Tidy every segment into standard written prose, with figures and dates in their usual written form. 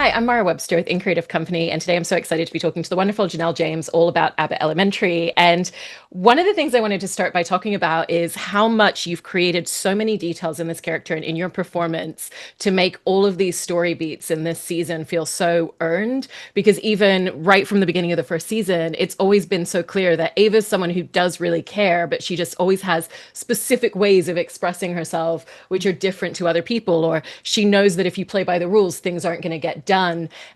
Hi, I'm Mara Webster with In Creative Company, and today I'm so excited to be talking to the wonderful Janelle James all about Abbott Elementary. And one of the things I wanted to start by talking about is how much you've created so many details in this character and in your performance to make all of these story beats in this season feel so earned. Because even right from the beginning of the first season, it's always been so clear that Ava's someone who does really care, but she just always has specific ways of expressing herself, which are different to other people, or she knows that if you play by the rules, things aren't going to get done.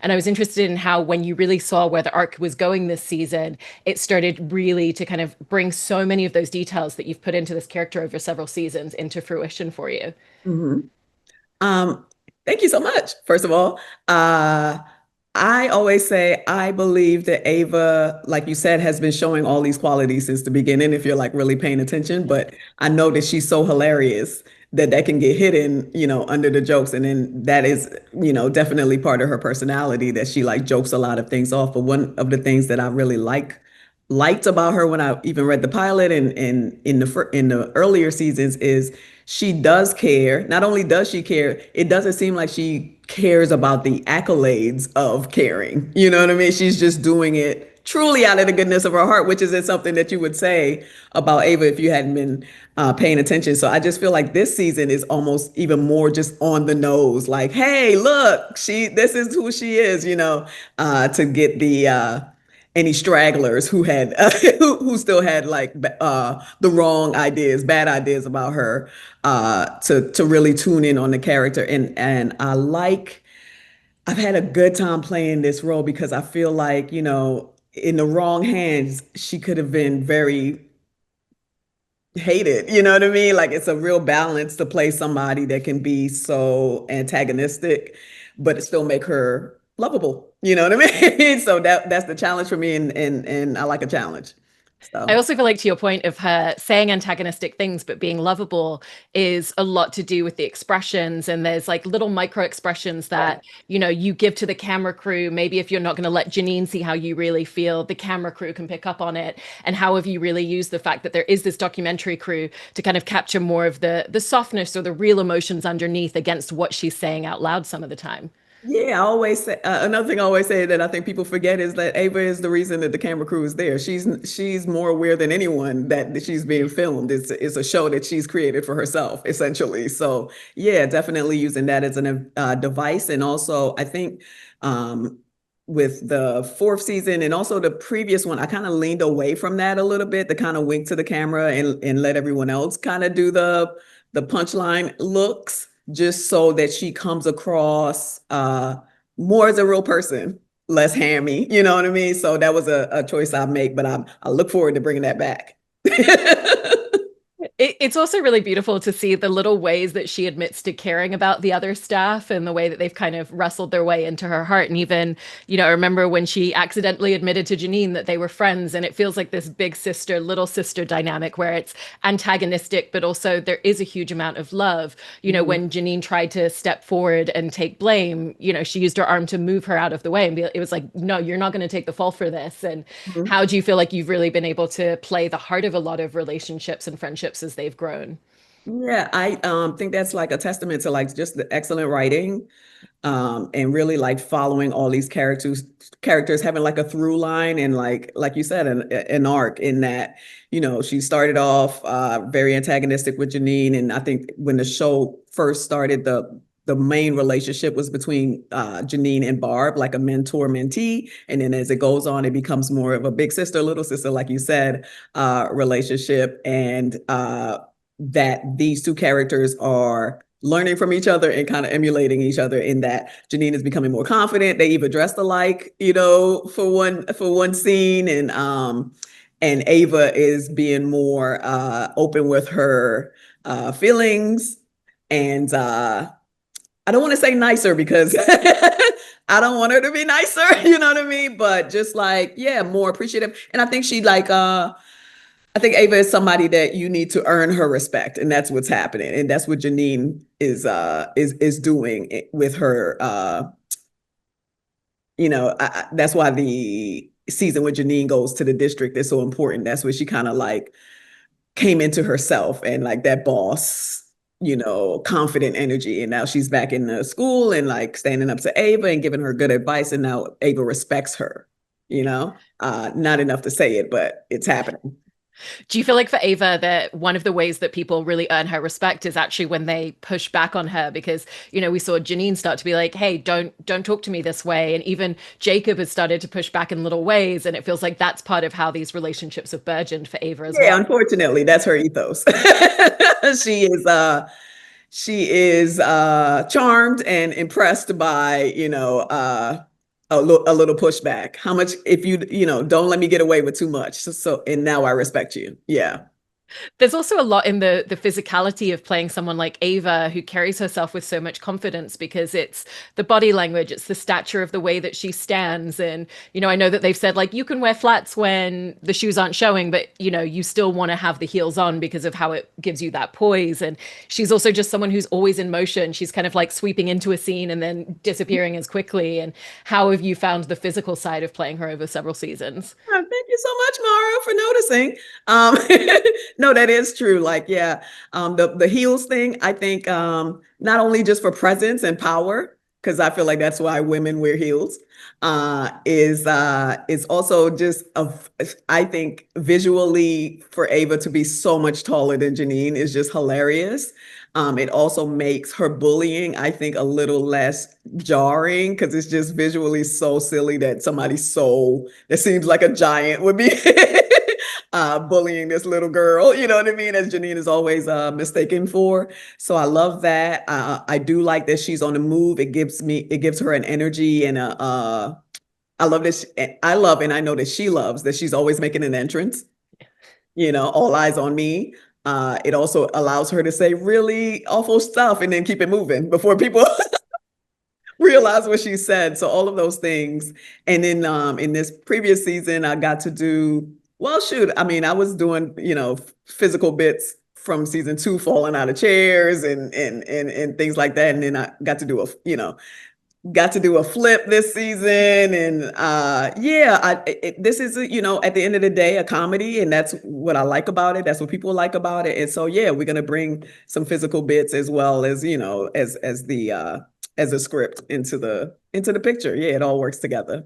And I was interested in how, when you really saw where the arc was going this season, it started really to kind of bring so many of those details that you've put into this character over several seasons into fruition for you. hmm Um, Thank you so much, first of all. Uh, I always say I believe that Ava, like you said, has been showing all these qualities since the beginning, if you're like really paying attention. But I know that she's so hilarious that that can get hidden, under the jokes. And then that is, definitely part of her personality that she like jokes a lot of things off. But one of the things that I really liked about her when I even read the pilot and in the earlier seasons is she does care. Not only does she care, it doesn't seem like she cares about the accolades of caring. You know what I mean? She's just doing it truly out of the goodness of her heart, which isn't something that you would say about Ava if you hadn't been paying attention. So I just feel like this season is almost even more just on the nose. Like, hey, look, this is who she is. To get the any stragglers who had who still had like the wrong ideas, bad ideas about her, to really tune in on the character. And I've had a good time playing this role because I feel like, in the wrong hands, she could have been very hated. You know what I mean? Like it's a real balance to play somebody that can be so antagonistic, but still make her lovable. You know what I mean? So that's the challenge for me, and I like a challenge. I So also feel like, to your point of her saying antagonistic things but being lovable, is a lot to do with the expressions. And there's like little micro expressions yeah. that, you give to the camera crew. Maybe if you're not going to let Janine see how you really feel, the camera crew can pick up on it. And how have you really used the fact that there is this documentary crew to kind of capture more of the softness or the real emotions underneath against what she's saying out loud some of the time? Yeah, I always say another thing I always say that I think people forget is that Ava is the reason that the camera crew is there. She's more aware than anyone that she's being filmed. It's a show that she's created for herself, essentially. So yeah, definitely using that as an device. And also, I think with the fourth season and also the previous one, I kind of leaned away from that a little bit to kind of wink to the camera and let everyone else kind of do the punchline looks just so that she comes across more as a real person, less hammy. You know what I mean? So that was a choice I make, but I look forward to bringing that back. It's also really beautiful to see the little ways that she admits to caring about the other staff and the way that they've kind of wrestled their way into her heart. And even, I remember when she accidentally admitted to Janine that they were friends, and it feels like this big sister, little sister dynamic where it's antagonistic, but also there is a huge amount of love. Mhm. When Janine tried to step forward and take blame, she used her arm to move her out of the way, and it was like, no, you're not going to take the fall for this. And Mhm. how do you feel like you've really been able to play the heart of a lot of relationships and friendships as they've grown? Yeah, I think that's like a testament to like just the excellent writing, and really like following all these characters having like a through line and like you said an arc in that she started off very antagonistic with Janine, and I think when the show first started, the main relationship was between Janine and Barb, like a mentor mentee, and then as it goes on, it becomes more of a big sister little sister, like you said, relationship, and that these two characters are learning from each other and kind of emulating each other in that Janine is becoming more confident. They even dressed alike, for one scene, and Ava is being more open with her feelings, and I don't want to say nicer because I don't want her to be nicer, you know what I mean? But just like, yeah, more appreciative. And I think I think Ava is somebody that you need to earn her respect, and that's what's happening, and that's what Janine is doing with her. That's why the season where Janine goes to the district is so important. That's where she kind of like came into herself and like that boss. confident energy. And now she's back in the school and like standing up to Ava and giving her good advice. And now Ava respects her, not enough to say it, but it's happening. Do you feel like for Ava that one of the ways that people really earn her respect is actually when they push back on her? Because, we saw Janine start to be like, hey, don't talk to me this way. And even Jacob has started to push back in little ways. And it feels like that's part of how these relationships have burgeoned for Ava as Yeah, well. unfortunately, that's her ethos. She is charmed and impressed by, a little pushback. How much if don't let me get away with too much. And now I respect you. Yeah. There's also a lot in the physicality of playing someone like Ava who carries herself with so much confidence because it's the body language, it's the stature of the way that she stands. And, I know that they've said like you can wear flats when the shoes aren't showing, but you still want to have the heels on because of how it gives you that poise. And she's also just someone who's always in motion. She's kind of like sweeping into a scene and then disappearing as quickly. And how have you found the physical side of playing her over several seasons? Oh, thank you so much, Mara, for noticing. No, that is true. Like, yeah, the heels thing, I think, not only just for presence and power, because I feel like that's why women wear heels, is also just I think visually for Ava to be so much taller than Janine is just hilarious. It also makes her bullying, I think, a little less jarring because it's just visually so silly that somebody so that seems like a giant would be bullying this little girl. You know what I mean? As Janine is always mistaken for. So I love that. I do like that she's on the move. It gives her an energy and I love this. I love and I know that she loves that she's always making an entrance. All eyes on me. It also allows her to say really awful stuff and then keep it moving before people realize what she said. So all of those things. And then in this previous season, I got to do, well, shoot, I mean, I was doing, physical bits from season 2, falling out of chairs and things like that. And then I got to do a flip this season. And yeah, this is, at the end of the day, a comedy. And that's what I like about it. That's what people like about it. And so, yeah, we're going to bring some physical bits as well as, as a script into the picture. Yeah, it all works together.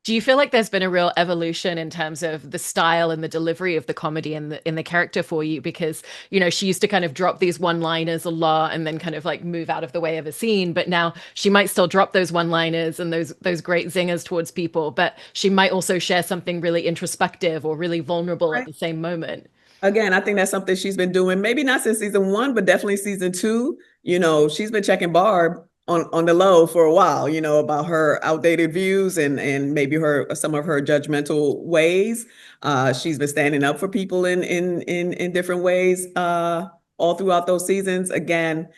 Do you feel like there's been a real evolution in terms of the style and the delivery of the comedy in the character for you? Because, she used to kind of drop these one-liners a lot and then kind of like move out of the way of a scene. But now she might still drop those one-liners and those great zingers towards people, but she might also share something really introspective or really vulnerable at Right. the same moment. Again, I think that's something she's been doing, maybe not since season 1, but definitely season 2. She's been checking Barb on the low for a while, about her outdated views and maybe some of her judgmental ways. She's been standing up for people in different ways all throughout those seasons. Again,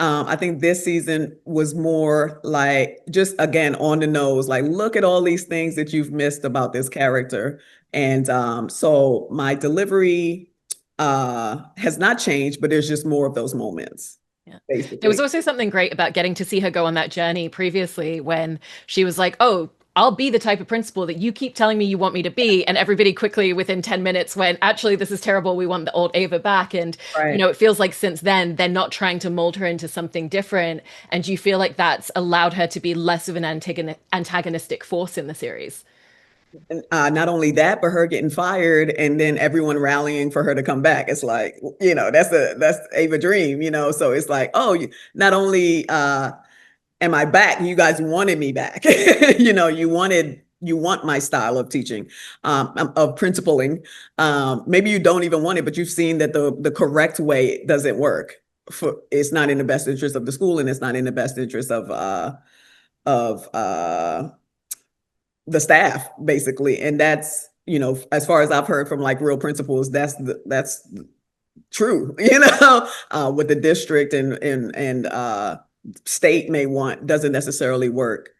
I think this season was more like just again on the nose, like look at all these things that you've missed about this character. And so my delivery has not changed, but there's just more of those moments, Yeah. There was basically. also something great about getting to see her go on that journey previously when she was like, oh, I'll be the type of principal that you keep telling me you want me to be. And everybody quickly within 10 minutes went, actually, this is terrible. We want the old Ava back. And, Right. it feels like since then, they're not trying to mold her into something different. And do you feel like that's allowed her to be less of an antagonistic force in the series? And not only that, but her getting fired and then everyone rallying for her to come back. It's like, that's Ava Dream, So it's like, oh, not only am I back? You guys wanted me back. You want my style of teaching, of principling. Maybe you don't even want it, but you've seen that the correct way doesn't work. It's not in the best interest of the school, and it's not in the best interest of the staff, basically. And that's as far as I've heard from like real principals, that's true. What the district and state may want doesn't necessarily work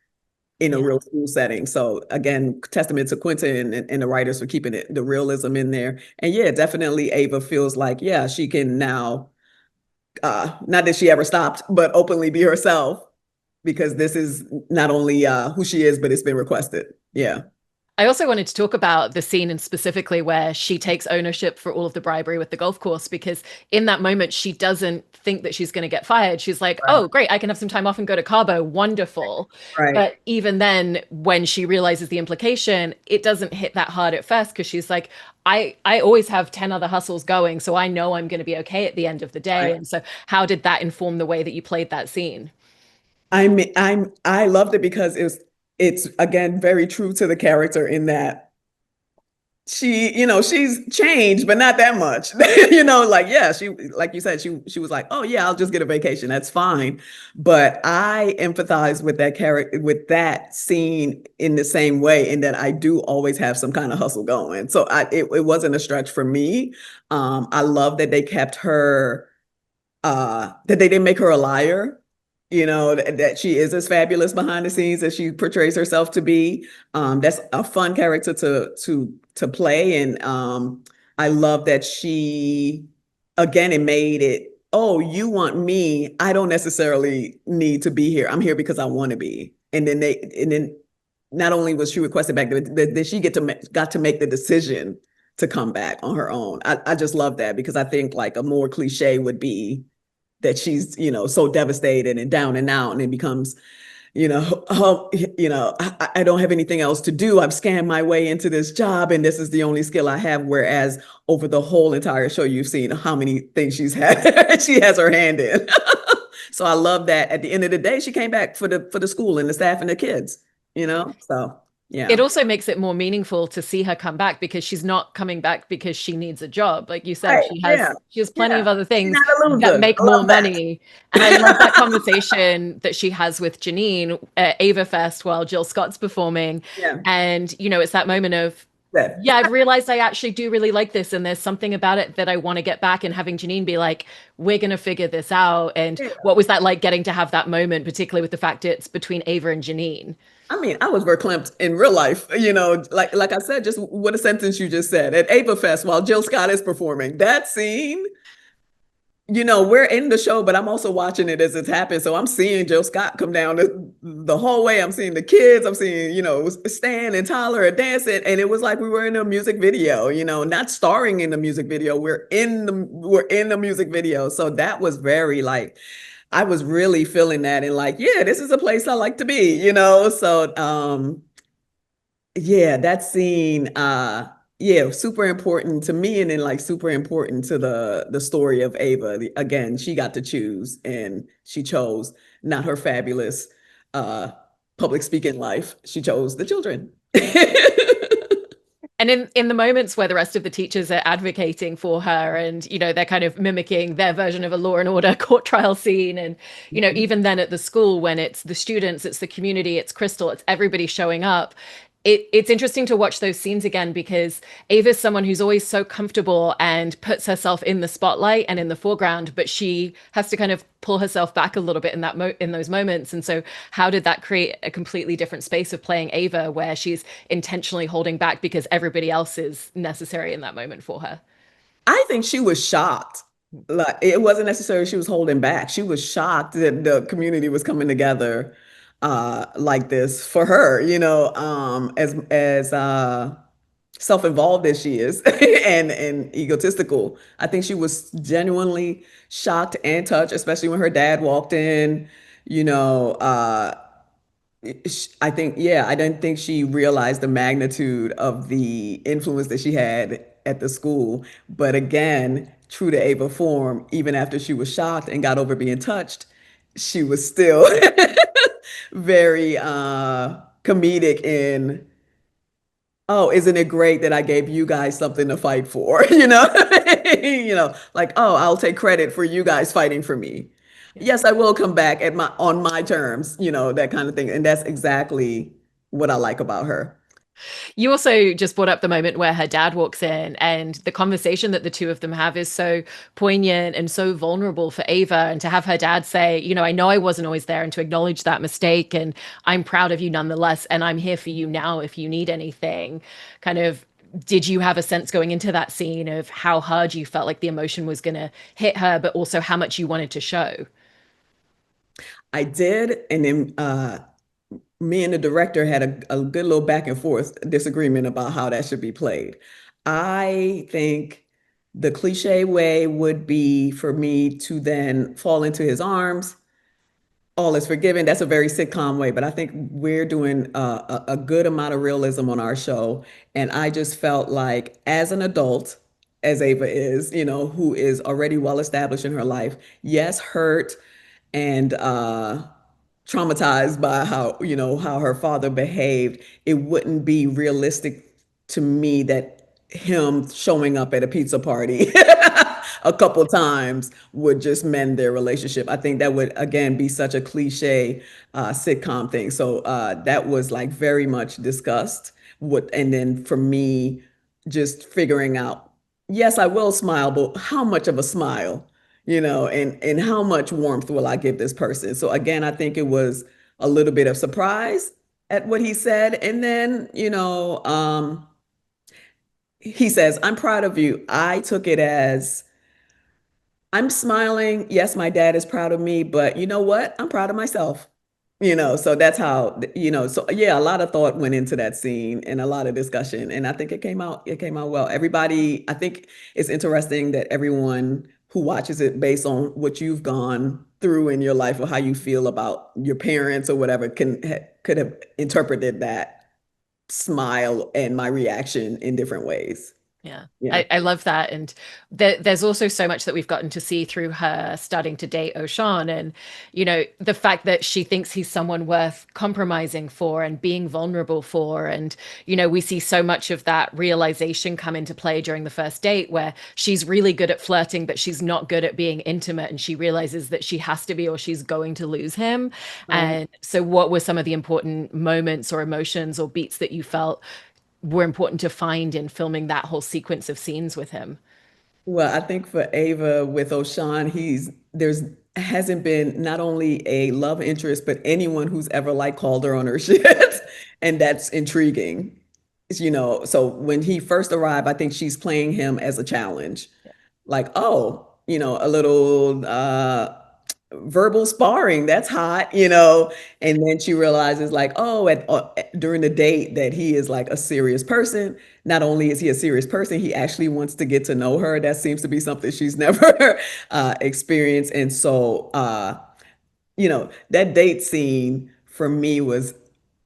in a Yeah. real school setting. So again, testament to Quentin and the writers for keeping the realism in there. And yeah, definitely Ava feels like, yeah, she can now, not that she ever stopped, but openly be herself because this is not only who she is, but it's been requested. Yeah. I also wanted to talk about the scene and specifically where she takes ownership for all of the bribery with the golf course, because in that moment, she doesn't think that she's going to get fired. She's like, Right. oh, great, I can have some time off and go to Cabo. Wonderful. Right. But even then, when she realizes the implication, it doesn't hit that hard at first because she's like, I always have 10 other hustles going, so I know I'm going to be okay at the end of the day. Right. And so, how did that inform the way that you played that scene? I loved it because it's again very true to the character in that she's changed, but not that much. Like yeah, like you said, she was like, oh yeah, I'll just get a vacation. That's fine. But I empathize with that character, with that scene in the same way, in that I do always have some kind of hustle going. So it wasn't a stretch for me. I love that they kept her that they didn't make her a liar, that she is as fabulous behind the scenes as she portrays herself to be. That's a fun character to play. And I love that she again it made it, oh, you want me, I don't necessarily need to be here, I'm here because I want to be. And then not only was she requested back, but did she got to make the decision to come back on her own. I just love that, because I think like a more cliche would be that she's, so devastated and down and out, and it becomes, oh, I don't have anything else to do. I've scammed my way into this job, and this is the only skill I have. Whereas over the whole entire show, you've seen how many things she's had, she has her hand in. So I love that at the end of the day, she came back for the school and the staff and the kids, So It yeah. also makes it more meaningful to see her come back because she's not coming back because she needs a job. Like you said, Right. Yeah. she has plenty Yeah. of other She's things not a that loser. make I more love that. money. And I love that conversation that she has with Janine at Ava Fest while Jill Scott's performing. Yeah. And, it's that moment of, That. yeah, I've realized I actually do really like this. And there's something about it that I want to get back, and having Janine be like, we're going to figure this out. And Yeah. what was that like getting to have that moment, particularly with the fact it's between Ava and Janine? I mean, I was verklempt in real life, like I said, just what a sentence you just said at Ava Fest while Jill Scott is performing. That scene, we're in the show, but I'm also watching it as it's happening. So I'm seeing Jill Scott come down the hallway. I'm seeing the kids. I'm seeing, Stan and Tyler are dancing. And it was like we were in a music video, not starring in the music video. We're in the music video. So that was very like, I was really feeling that, and like, yeah, this is a place I like to be. So yeah, that scene, yeah, super important to me, and then like super important to the story of Ava. Again, she got to choose, and she chose not her fabulous uh public speaking life. She chose the children. And in the moments where the rest of the teachers are advocating for her, and they're kind of mimicking their version of a Law and Order court trial scene, and even then at the school when it's the students, it's the community, it's Crystal, it's everybody showing up, it's interesting to watch those scenes again, because Ava's someone who's always so comfortable and puts herself in the spotlight and in the foreground, but she has to kind of pull herself back a little bit in those moments. And so, how did that create a completely different space of playing Ava, where she's intentionally holding back because everybody else is necessary in that moment for her? I think she was shocked. Like it wasn't necessarily she was holding back. She was shocked that the community was coming together like this for her, as self-involved as she is and egotistical. I think she was genuinely shocked and touched, especially when her dad walked in, you know, I think, yeah, I didn't think she realized the magnitude of the influence that she had at the school. But again, true to Ava form, even after she was shocked and got over being touched, she was still very comedic in, oh, isn't it great that I gave you guys something to fight for? Like, oh, I'll take credit for you guys fighting for me. Yes, I will come back on my terms, that kind of thing. And that's exactly what I like about her. You also just brought up the moment where her dad walks in, and the conversation that the two of them have is so poignant and so vulnerable for Ava. And to have her dad say, I know I wasn't always there, and to acknowledge that mistake, and I'm proud of you nonetheless, and I'm here for you now if you need anything. Kind of, did you have a sense going into that scene of how hard you felt like the emotion was going to hit her, but also how much you wanted to show? I did. And then me and the director had a good little back and forth disagreement about how that should be played. I think the cliche way would be for me to then fall into his arms, all is forgiven. That's a very sitcom way, but I think we're doing a good amount of realism on our show. And I just felt like, as an adult, as Ava is, who is already well established in her life, yes, hurt and traumatized by how her father behaved, it wouldn't be realistic to me that him showing up at a pizza party a couple times would just mend their relationship. I think that would again be such a cliche sitcom thing. So that was like very much discussed. And then for me, just figuring out, yes, I will smile, but how much of a smile? And how much warmth will I give this person? So again, I think it was a little bit of surprise at what he said. And then, he says, I'm proud of you. I took it as, I'm smiling. Yes, my dad is proud of me, but you know what? I'm proud of myself. So that's how, so yeah, a lot of thought went into that scene and a lot of discussion. And I think it came out well. Everybody, I think it's interesting that everyone who watches it based on what you've gone through in your life or how you feel about your parents or whatever could have interpreted that smile and my reaction in different ways. Yeah. Yeah. I love that. And there's also so much that we've gotten to see through her starting to date O'Shawn. And, the fact that she thinks he's someone worth compromising for and being vulnerable for. And, we see so much of that realization come into play during the first date where she's really good at flirting, but she's not good at being intimate. And she realizes that she has to be or she's going to lose him. Right. And so, what were some of the important moments or emotions or beats that you felt were important to find in filming that whole sequence of scenes with him? Well, I think for Ava with O'Shawn, there's hasn't been not only a love interest, but anyone who's ever like called her on her shit. And that's intriguing. So when he first arrived, I think she's playing him as a challenge. Like, oh, a little verbal sparring, that's hot. And then she realizes like, oh, during the date that he is like a serious person. Not only is he a serious person, he actually wants to get to know her. That seems to be something she's never experienced. And so that date scene for me was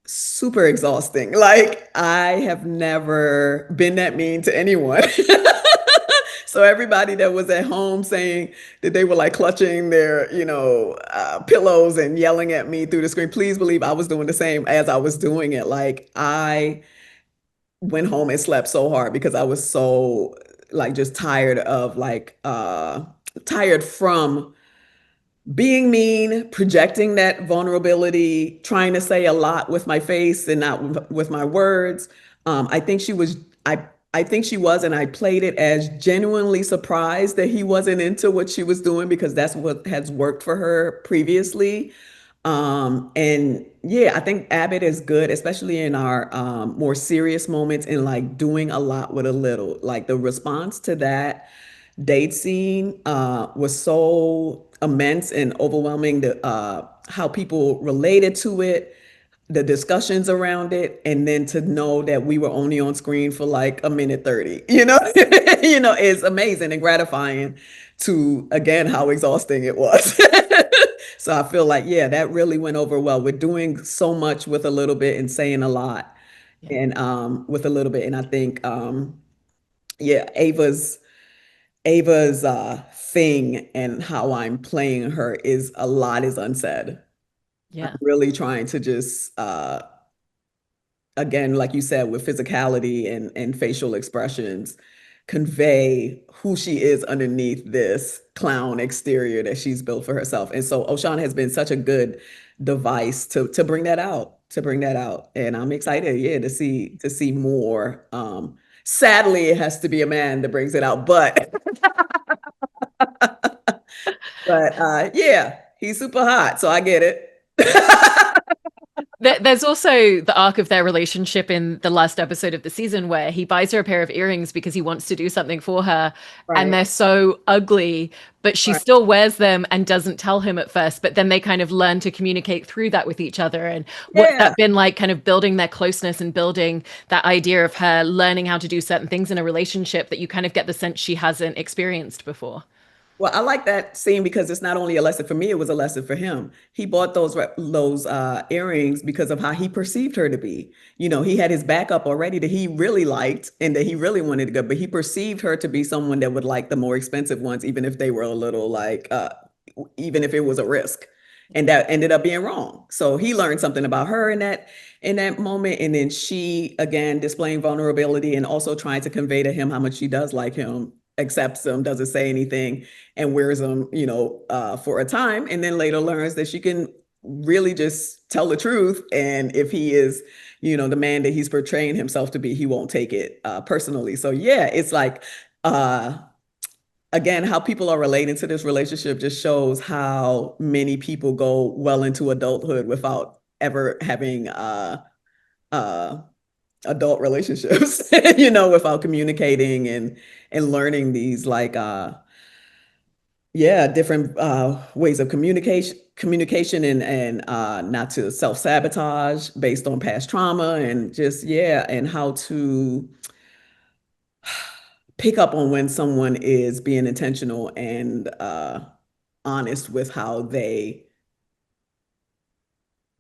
super exhausting. Like, I have never been that mean to anyone. So everybody that was at home saying that they were like clutching their, pillows and yelling at me through the screen, please believe I was doing the same as I was doing it. Like, I went home and slept so hard because I was so like just tired of like tired from being mean, projecting that vulnerability, trying to say a lot with my face and not with my words. I think she was, I think she was, and I played it as genuinely surprised that he wasn't into what she was doing because that's what has worked for her previously. And yeah, I think Abbott is good, especially in our more serious moments in like doing a lot with a little. Like the response to that date scene was so immense and overwhelming. How people related to it, the discussions around it, and then to know that we were only on screen for like a minute 30, is amazing and gratifying to again how exhausting it was. So I feel like, yeah, that really went over well. We're doing so much with a little bit and saying a lot Yeah. and with a little bit. And I think yeah, Ava's thing and how I'm playing her is a lot is unsaid. I'm Yeah. really trying to just again, like you said, with physicality and facial expressions, convey who she is underneath this clown exterior that she's built for herself. And so O'Shawn has been such a good device to bring that out, to bring that out. And I'm excited, yeah, to see more. Sadly, it has to be a man that brings it out, but yeah, he's super hot, so I get it. There's also the arc of their relationship in the last episode of the season where he buys her a pair of earrings because he wants to do something for her, and Right. they're so ugly, but she Right. still wears them and doesn't tell him at first. But then they kind of learn to communicate through that with each other. And what's Yeah. that been like, kind of building their closeness and building that idea of her learning how to do certain things in a relationship that you kind of get the sense she hasn't experienced before. Well, I like that scene because it's not only a lesson for me, it was a lesson for him. He bought those earrings because of how he perceived her to be. He had his backup already that he really liked and that he really wanted to go, but he perceived her to be someone that would like the more expensive ones, even if they were a little like even if it was a risk. And that ended up being wrong. So he learned something about her in that moment. And then she again displaying vulnerability and also trying to convey to him how much she does like him, accepts him, doesn't say anything, and wears them, for a time, and then later learns that she can really just tell the truth. And if he is, the man that he's portraying himself to be, he won't take it personally. So yeah, it's like uh again, how people are relating to this relationship just shows how many people go well into adulthood without ever having uh adult relationships, without communicating and learning these like yeah, different ways of communication and not to self-sabotage based on past trauma, and just yeah, and how to pick up on when someone is being intentional and honest with how they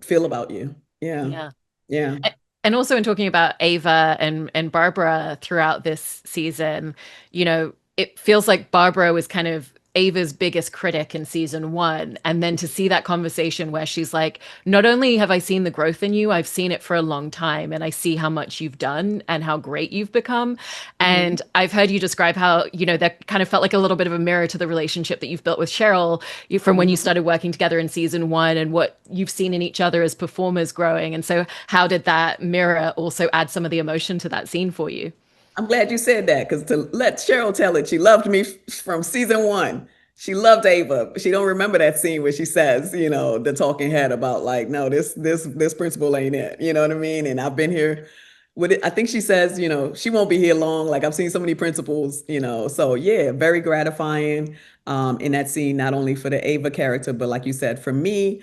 feel about you. Yeah. Yeah. Yeah. And also in talking about Ava and Barbara throughout this season, it feels like Barbara was kind of Ava's biggest critic in season one. And then to see that conversation where she's like, not only have I seen the growth in you, I've seen it for a long time and I see how much you've done and how great you've become. Mhm. And I've heard you describe how, that kind of felt like a little bit of a mirror to the relationship that you've built with Cheryl from when you Mhm. started working together in season one and what you've seen in each other as performers growing. And so, how did that mirror also add some of the emotion to that scene for you? I'm glad you said that because to let Cheryl tell it, she loved me from season one. She loved Ava, but she don't remember that scene where she says, the talking head about like, no, this principal ain't it. You know what I mean? And I've been here with it. I think she says, she won't be here long. Like I've seen so many principals, So yeah, very gratifying in that scene, not only for the Ava character, but like you said, for me,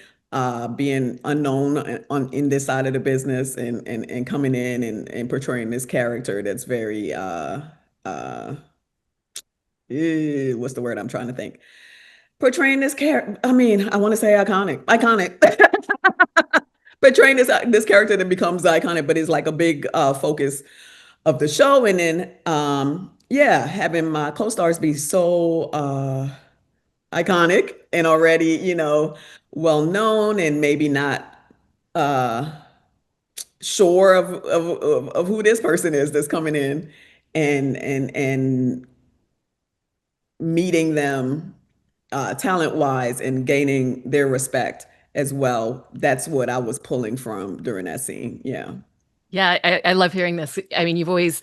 being unknown in this side of the business and coming in and portraying this character that's very uh what's the word I'm trying to think? Portraying this character, I mean, I want to say iconic. Portraying this character that becomes iconic, but is like a big focus of the show. And then yeah, having my co-stars be so iconic and already, well known and maybe not uh sure of who this person is that's coming in and meeting them talent wise and gaining their respect as well. That's what I was pulling from during that scene. Yeah. Yeah, I love hearing this. I mean, you've always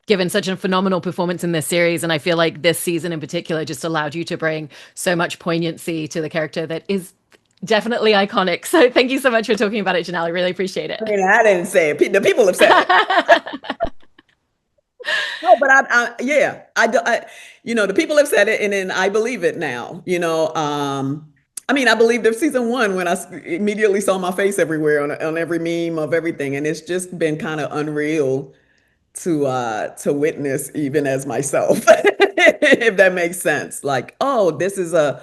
given such a phenomenal performance in this series, and I feel like this season in particular just allowed you to bring so much poignancy to the character that is definitely iconic. So thank you so much for talking about it, Janelle. I really appreciate I it. mean, I didn't say it. The people have said it. No, but yeah, the people have said it, and then I believe it now. I mean, I believed it season one when immediately saw my face everywhere on every meme of everything, and it's just been kind of unreal to witness, even as myself, if that makes sense. Like, oh, this is a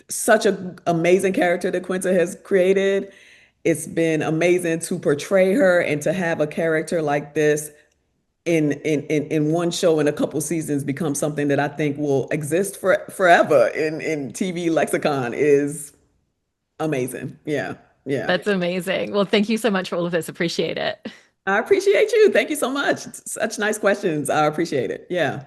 such a amazing character that Quinta has created. It's been amazing to portray her and to have a character like this in one show in a couple seasons become something that I think will exist forever in TV lexicon is amazing. Yeah. Yeah. That's amazing. Well, thank you so much for all of this. Appreciate it. I appreciate you. Thank you so much. Such nice questions. I appreciate it. Yeah.